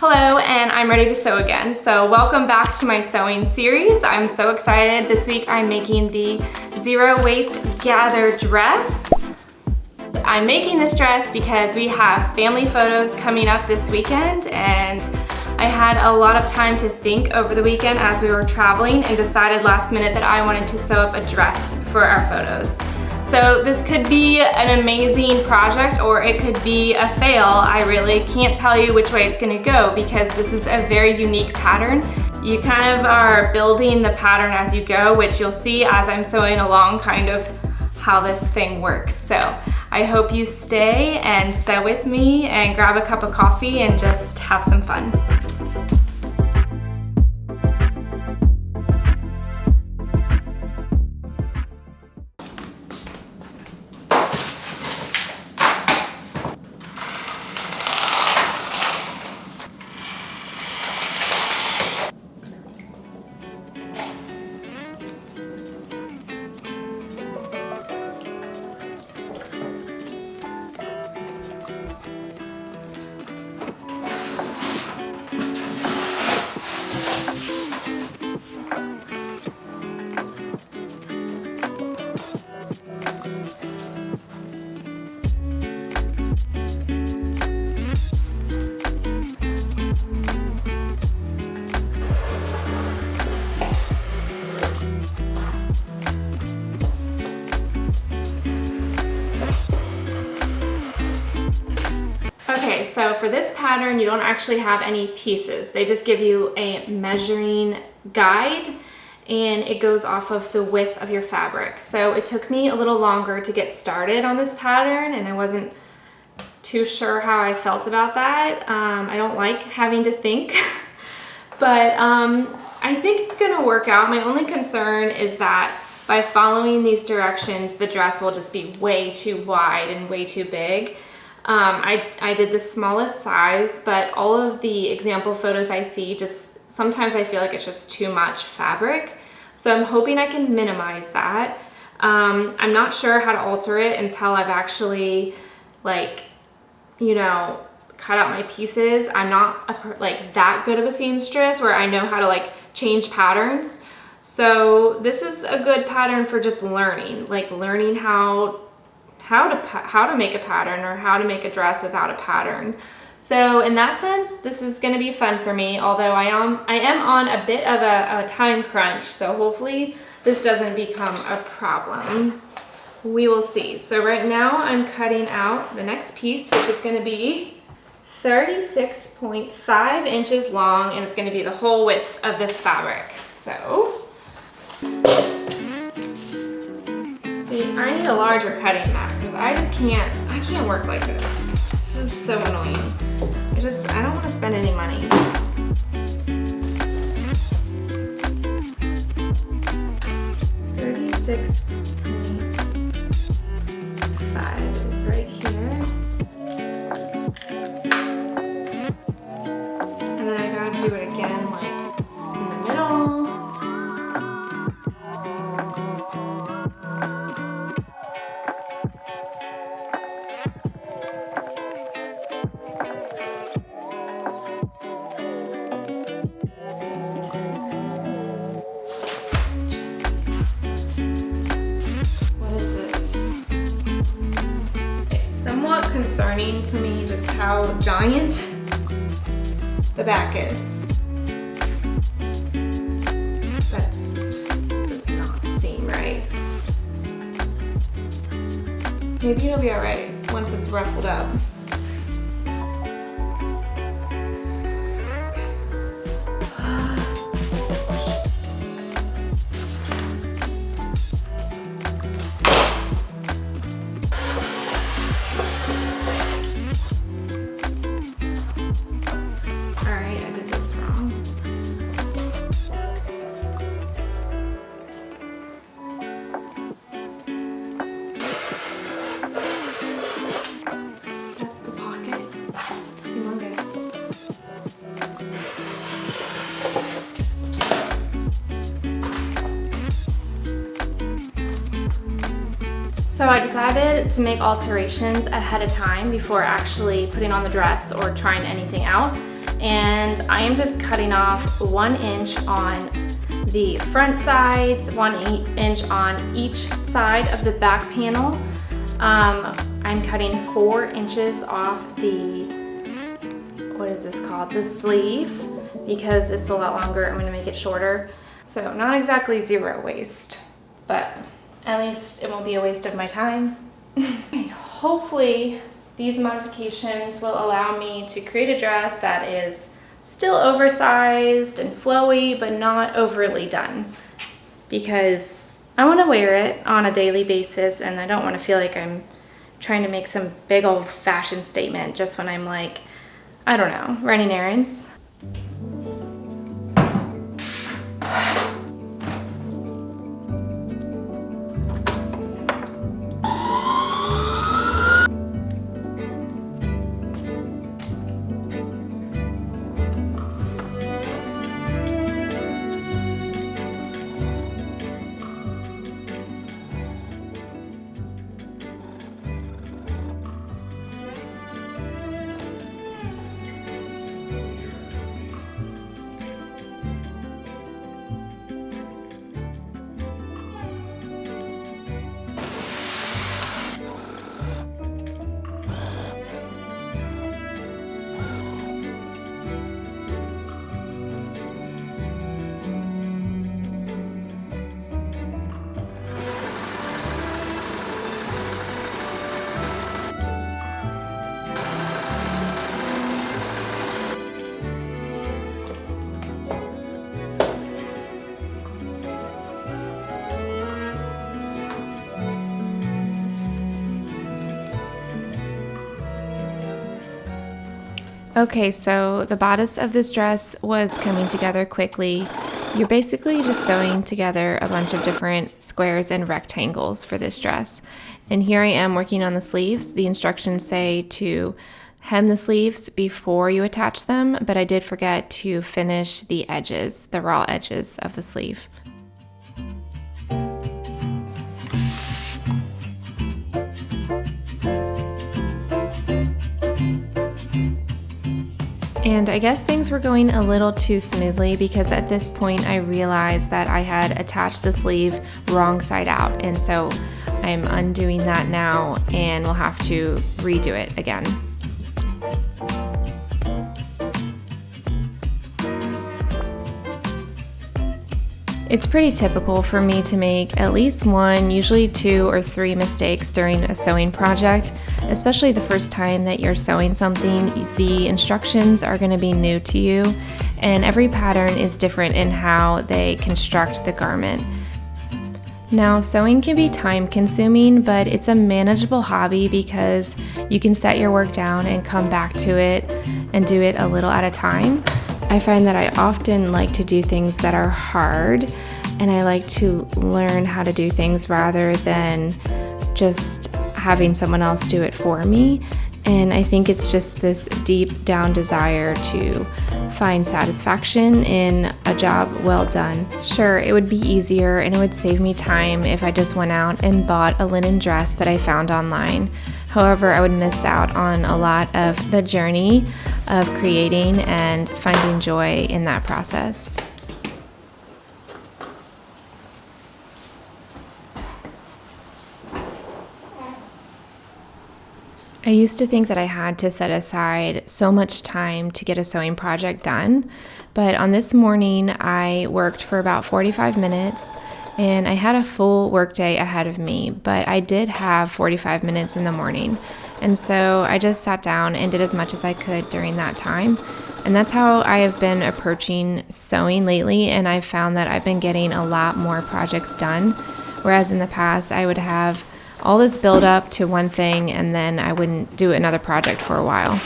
Hello, and I'm ready to sew again. So welcome back to my sewing series. I'm so excited. This week I'm making the zero waist gather dress. I'm making this dress because we have family photos coming up this weekend, and I had a lot of time to think over the weekend as we were traveling and decided last minute that I wanted to sew up a dress for our photos. So this could be an amazing project or it could be a fail. I really can't tell you which way it's gonna go because this is a very unique pattern. You kind of are building the pattern as you go, which you'll see as I'm sewing along kind of how this thing works. So I hope you stay and sew with me and grab a cup of coffee and just have some fun. Okay, so for this pattern, you don't actually have any pieces. They just give you a measuring guide and it goes off of the width of your fabric. So it took me a little longer to get started on this pattern and I wasn't too sure how I felt about that. I don't like having to think, but I think it's gonna work out. My only concern is that by following these directions, the dress will just be way too wide and way too big. I did the smallest size, but all of the example photos I see, just sometimes I feel like it's just too much fabric. So I'm hoping I can minimize that. I'm not sure how to alter it until I've actually cut out my pieces. I'm not that good of a seamstress where I know how to change patterns. So this is a good pattern for just learning, learning how to make a pattern or how to make a dress without a pattern. So in that sense, this is gonna be fun for me, although I am on a bit of a time crunch, so hopefully this doesn't become a problem. We will see. So right now I'm cutting out the next piece, which is gonna be 36.5 inches long, and it's gonna be the whole width of this fabric. So, see, I need a larger cutting mat because I can't work like this. This is so annoying. I don't want to spend any money. 36.5 is right here. And then I gotta do it again in the middle. Concerning to me just how giant the back is. That just does not seem right. Maybe it'll be alright once it's ruffled up. So I decided to make alterations ahead of time before actually putting on the dress or trying anything out. And I am just cutting off 1 inch on the front sides, 1 inch on each side of the back panel. I'm cutting 4 inches off the, what is this called? The sleeve, because it's a lot longer. I'm gonna make it shorter. So not exactly zero waste, but at least it won't be a waste of my time. Hopefully these modifications will allow me to create a dress that is still oversized and flowy, but not overly done. Because I want to wear it on a daily basis, and I don't want to feel like I'm trying to make some big old fashion statement just when I'm like, I don't know, running errands. Okay, so the bodice of this dress was coming together quickly. You're basically just sewing together a bunch of different squares and rectangles for this dress. And here I am working on the sleeves. The instructions say to hem the sleeves before you attach them, but I did forget to finish the edges, the raw edges of the sleeve. And I guess things were going a little too smoothly, because at this point I realized that I had attached the sleeve wrong side out, and so I'm undoing that now and we'll have to redo it again. It's pretty typical for me to make at least 1, usually 2 or 3 mistakes during a sewing project, especially the first time that you're sewing something. The instructions are going to be new to you, and every pattern is different in how they construct the garment. Now, sewing can be time consuming, but it's a manageable hobby because you can set your work down and come back to it and do it a little at a time. I find that I often like to do things that are hard, and I like to learn how to do things rather than just having someone else do it for me. And I think it's just this deep down desire to find satisfaction in a job well done. Sure, it would be easier and it would save me time if I just went out and bought a linen dress that I found online. However, I would miss out on a lot of the journey of creating and finding joy in that process. I used to think that I had to set aside so much time to get a sewing project done, but on this morning I worked for about 45 minutes and I had a full workday ahead of me, but I did have 45 minutes in the morning. And so I just sat down and did as much as I could during that time. And that's how I have been approaching sewing lately, and I've found that I've been getting a lot more projects done, whereas in the past I would have all this build up to one thing and then I wouldn't do another project for a while.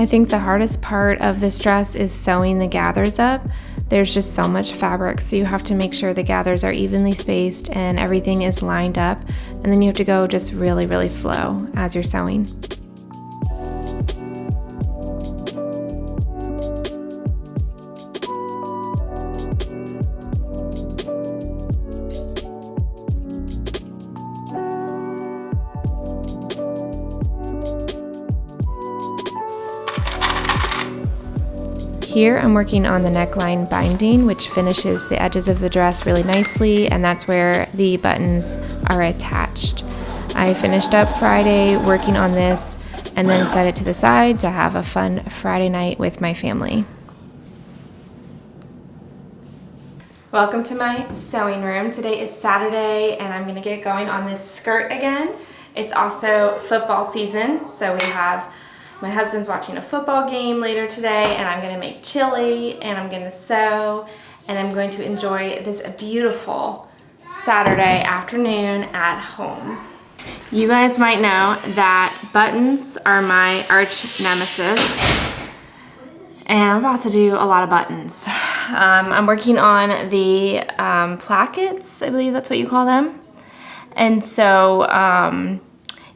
I think the hardest part of this dress is sewing the gathers up. There's just so much fabric, so you have to make sure the gathers are evenly spaced and everything is lined up, and then you have to go just really, really slow as you're sewing. Here I'm working on the neckline binding, which finishes the edges of the dress really nicely, and that's where the buttons are attached. I finished up Friday working on this and then set it to the side to have a fun Friday night with my family. Welcome to my sewing room. Today is Saturday and I'm gonna get going on this skirt again. It's also football season, so we have my husband's watching a football game later today, and I'm gonna make chili, and I'm gonna sew, and I'm going to enjoy this beautiful Saturday afternoon at home. You guys might know that buttons are my arch nemesis, and I'm about to do a lot of buttons. I'm working on the plackets, I believe that's what you call them. And so,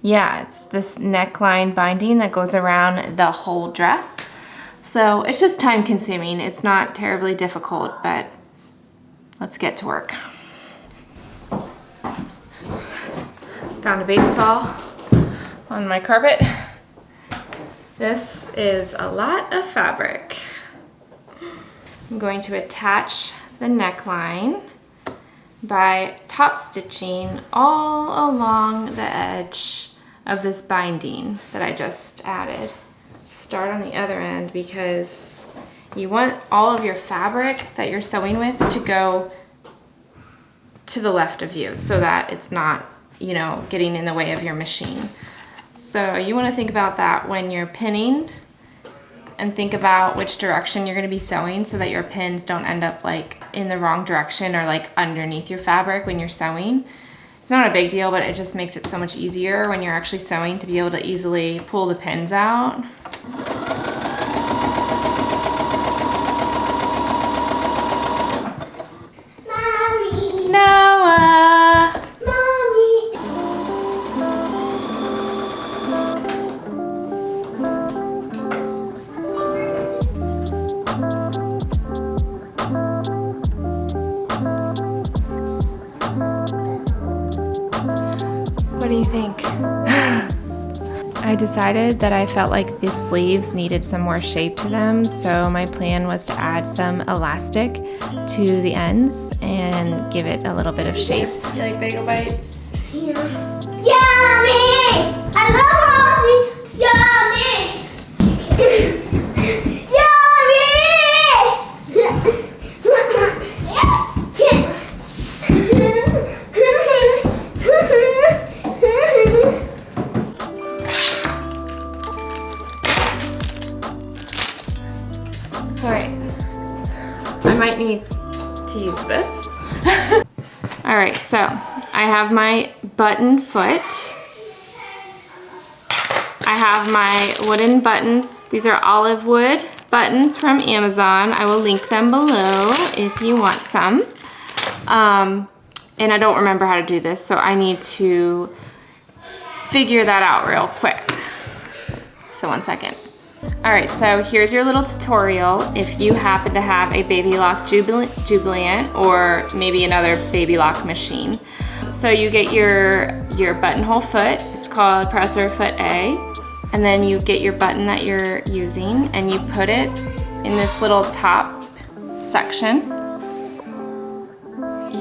yeah, it's this neckline binding that goes around the whole dress. So it's just time consuming. It's not terribly difficult, but let's get to work. Found a baseball on my carpet. This is a lot of fabric. I'm going to attach the neckline by top stitching all along the edge of this binding that I just added. Start on the other end because you want all of your fabric that you're sewing with to go to the left of you so that it's not, you know, getting in the way of your machine. So you want to think about that when you're pinning, and think about which direction you're going to be sewing so that your pins don't end up like in the wrong direction or like underneath your fabric when you're sewing. It's not a big deal, but it just makes it so much easier when you're actually sewing to be able to easily pull the pins out. Mommy! Noah! Mommy! What do you think? I decided that I felt like the sleeves needed some more shape to them, so my plan was to add some elastic to the ends and give it a little bit of shape. You like bagel bites? Yeah. Yummy! I love all these yummy! I might need to use this. All right, so I have my button foot. I have my wooden buttons. These are olive wood buttons from Amazon. I will link them below if you want some. And I don't remember how to do this, so I need to figure that out real quick. So 1 second. All right, so here's your little tutorial if you happen to have a Baby Lock Jubilant or maybe another Baby Lock machine. So you get your buttonhole foot, it's called presser foot A, and then you get your button that you're using and you put it in this little top section.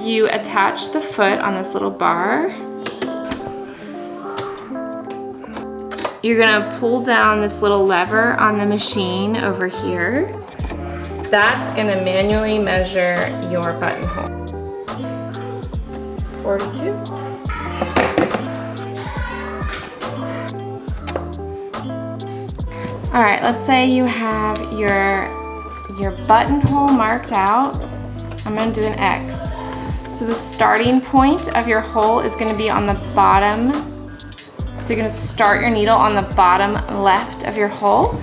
You attach the foot on this little bar. You're gonna pull down this little lever on the machine over here. That's gonna manually measure your buttonhole. 42. All right, let's say you have your buttonhole marked out. I'm gonna do an X. So the starting point of your hole is gonna be on the bottom. So you're gonna start your needle on the bottom left of your hole,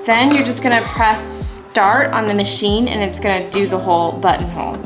Then you're just gonna press start on the machine and it's gonna do the whole buttonhole.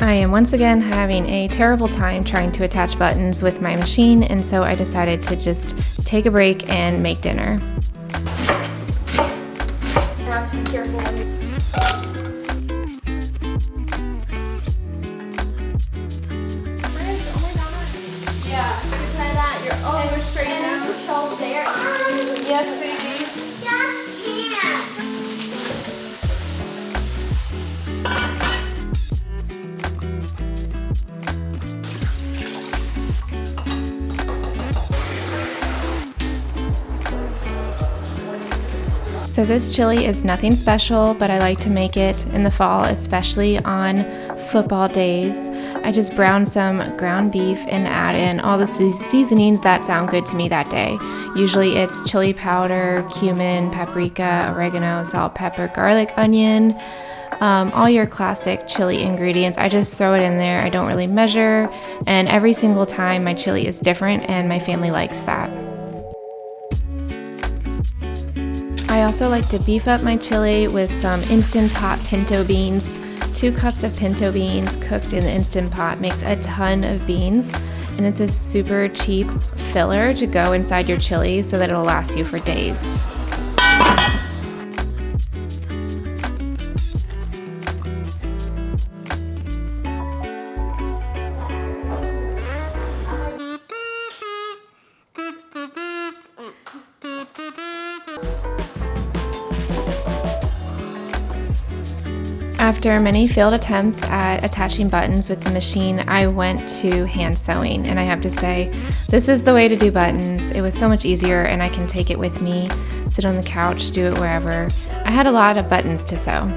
I am once again having a terrible time trying to attach buttons with my machine, and so I decided to just take a break and make dinner. So this chili is nothing special, but I like to make it in the fall, especially on football days. I just brown some ground beef and add in all the seasonings that sound good to me that day. Usually it's chili powder, cumin, paprika, oregano, salt, pepper, garlic, onion, all your classic chili ingredients. I just throw it in there. I don't really measure, and every single time my chili is different and my family likes that. I also like to beef up my chili with some Instant Pot pinto beans. 2 cups of pinto beans cooked in the Instant Pot makes a ton of beans, and it's a super cheap filler to go inside your chili so that it'll last you for days. After many failed attempts at attaching buttons with the machine, I went to hand sewing, and I have to say, this is the way to do buttons. It was so much easier, and I can take it with me, sit on the couch, do it wherever. I had a lot of buttons to sew.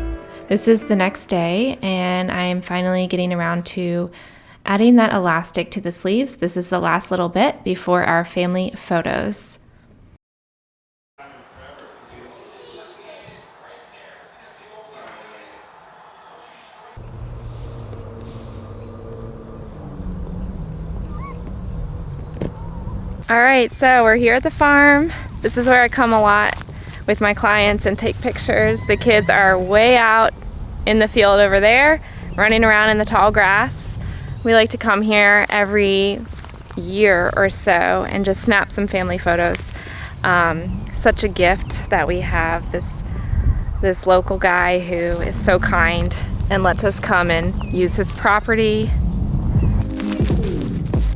This is the next day, and I am finally getting around to adding that elastic to the sleeves. This is the last little bit before our family photos. All right, so we're here at the farm. This is where I come a lot with my clients and take pictures. The kids are way out in the field over there, running around in the tall grass. We like to come here every year or so and just snap some family photos. Such a gift that we have this local guy who is so kind and lets us come and use his property.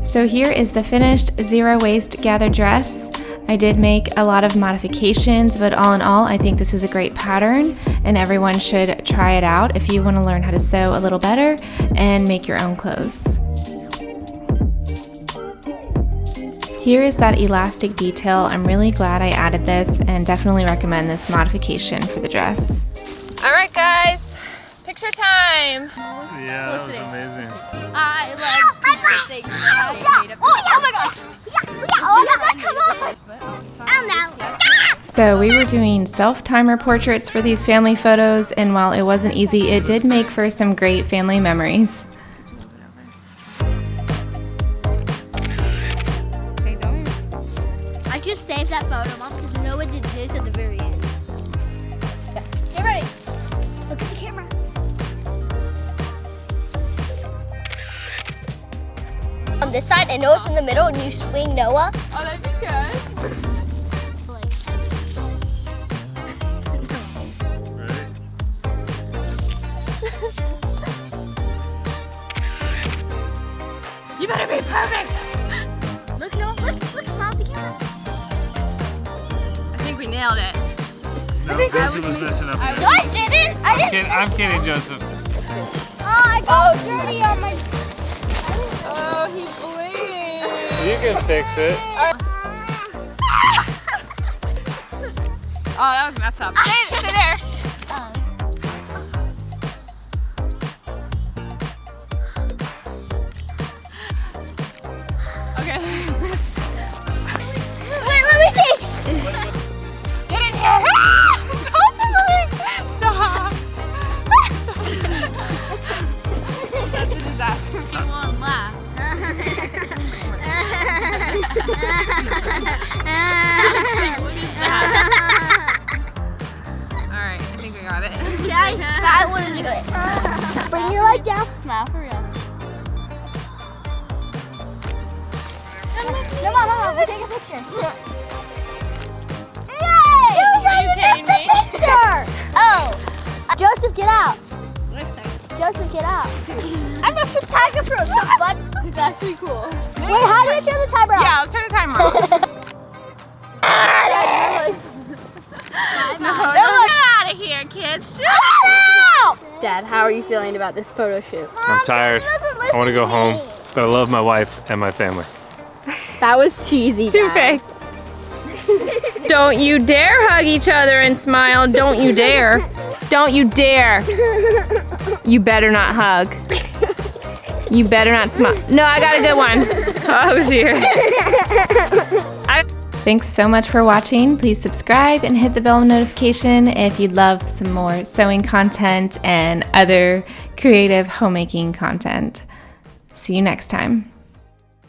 So here is the finished zero waste gathered dress. I did make a lot of modifications, but all in all, I think this is a great pattern and everyone should try it out if you want to learn how to sew a little better and make your own clothes. Here is that elastic detail. I'm really glad I added this and definitely recommend this modification for the dress. All right, guys, picture time. Yeah, that was amazing. I love things that I made up. Oh my gosh! Oh, that come off! Oh no! So we were doing self-timer portraits for these family photos, and while it wasn't easy, it did make for some great family memories. I just saved that photo, Mom, because Noah did this at the very end. Get ready. Look at the camera. On this side, and Noah's in the middle, and you swing Noah. Oh, that'd be good. Perfect. Look, no, look, smile at the camera. I think we nailed it. No, Joseph was messing up. No, I didn't. I'm kidding, Joseph. Oh, I got dirty on my. Oh, he's bleeding. You can fix it. Oh, that was messed up. Stay there. Okay. Wait, let me see. Get in here. Don't do it. Stop. That's a disaster. He won't laugh. Alright, I think we got it. I want to do it. Bring your leg down. Smile for real. No, Mom, we'll take a picture. Yay! Are you kidding me? Picture! Oh, Joseph, get out. Joseph, get out. I'm a photographer, bud. It's actually cool. Wait, how do you turn the timer off? Yeah, let's turn the timer off. No, Get out of here, kids. Dad, how are you feeling about this photo shoot? I'm tired. I want to go home, but I love my wife and my family. That was cheesy, Dad. Don't you dare hug each other and smile. Don't you dare. Don't you dare. You better not hug. You better not smile. No, I got a good one. Oh dear. Thanks so much for watching. Please subscribe and hit the bell notification if you'd love some more sewing content and other creative homemaking content. See you next time.